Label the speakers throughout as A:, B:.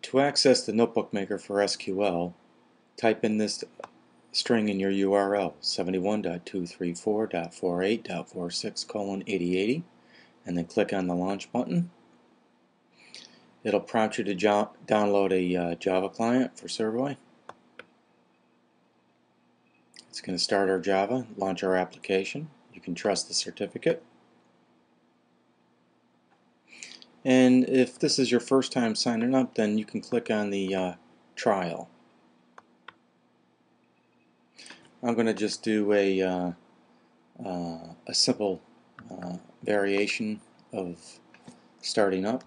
A: To access the Notebook Maker for SQL, type in this string in your URL, 71.234.48.46:8080, and then click on the Launch button. It'll prompt you to download a Java client for Servoy. It's going to start our Java, launch our application. You can trust the certificate. And if this is your first time signing up, then you can click on the trial. I'm going to just do a simple variation of starting up.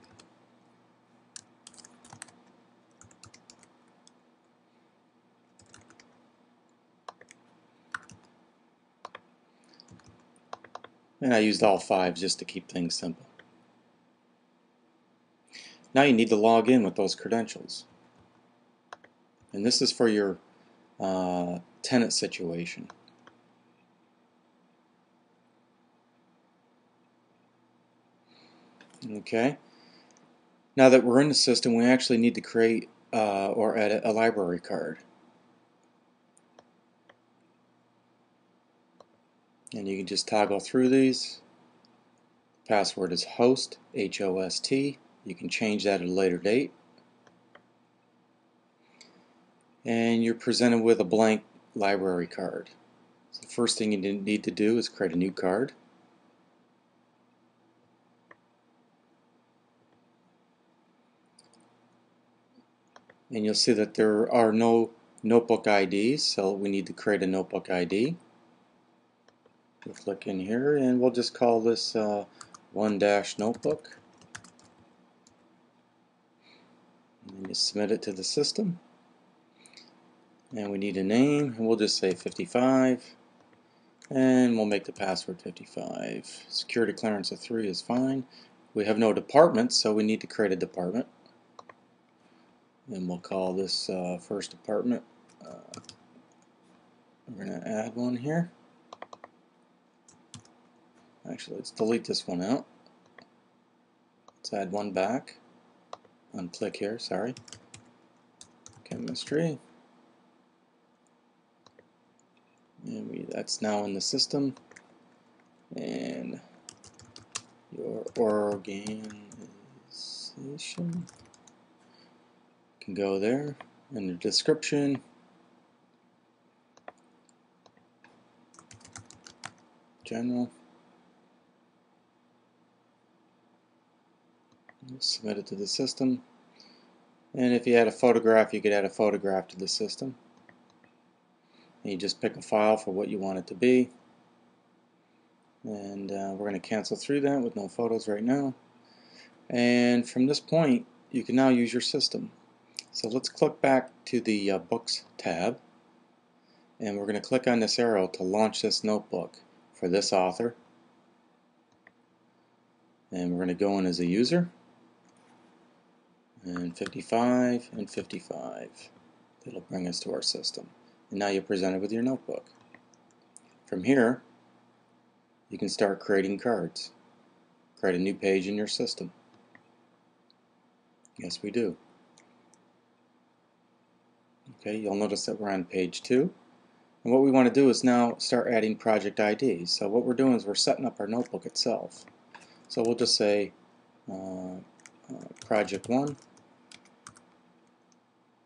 A: And I used all 5 just to keep things simple. Now you need to log in with those credentials. And this is for your tenant situation. Okay. Now that we're in the system, we actually need to create or edit a library card. And you can just toggle through these. Password is host, H-O-S-T. You can change that at a later date. And you're presented with a blank library card. So the first thing you need to do is create a new card. And you'll see that there are no notebook IDs, so we need to create a notebook ID. We'll click in here and we'll just call this 1-notebook. And you submit it to the system. And we need a name, and we'll just say 55. And we'll make the password 55. Security clearance of 3 is fine. We have no department, so we need to create a department. And we'll call this first department. We're going to add one here. Actually, let's delete this one out. Let's add one back. Unclick here, sorry. Chemistry. And that's now in the system. And your organization can go there. In the description, general. Submit it to the system. And if you had a photograph, you could add a photograph to the system. And you just pick a file for what you want it to be. And we're going to cancel through that with no photos right now. And from this point, you can now use your system. So let's click back to the Books tab. And we're going to click on this arrow to launch this notebook for this author. And we're going to go in as a user. And 55 and 55. That'll bring us to our system. And now you're presented with your notebook. From here, you can start creating cards. Create a new page in your system. Yes, we do. Okay, you'll notice that we're on page 2. And what we want to do is now start adding project IDs. So what we're doing is we're setting up our notebook itself. So we'll just say project 1.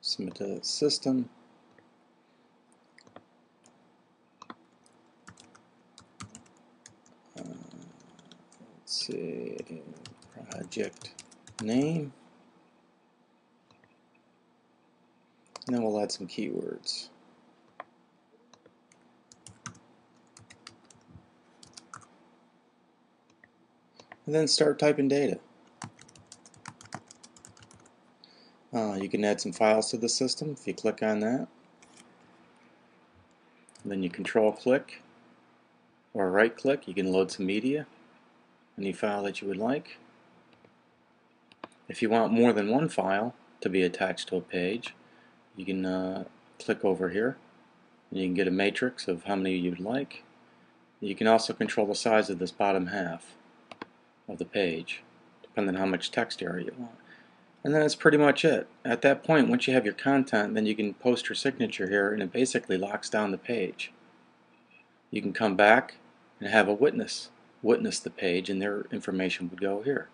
A: Submit to the system. Let's see, project name. And then we'll add some keywords. And then start typing data. You can add some files to the system if you click on that. And then you control click or right click, you can load some media, any file that you would like. If you want more than one file to be attached to a page, you can click over here and you can get a matrix of how many you'd like. You can also control the size of this bottom half of the page, depending on how much text area you want. And then that's pretty much it. At that point, once you have your content, then you can post your signature here, and it basically locks down the page. You can come back and have a witness the page, and their information would go here.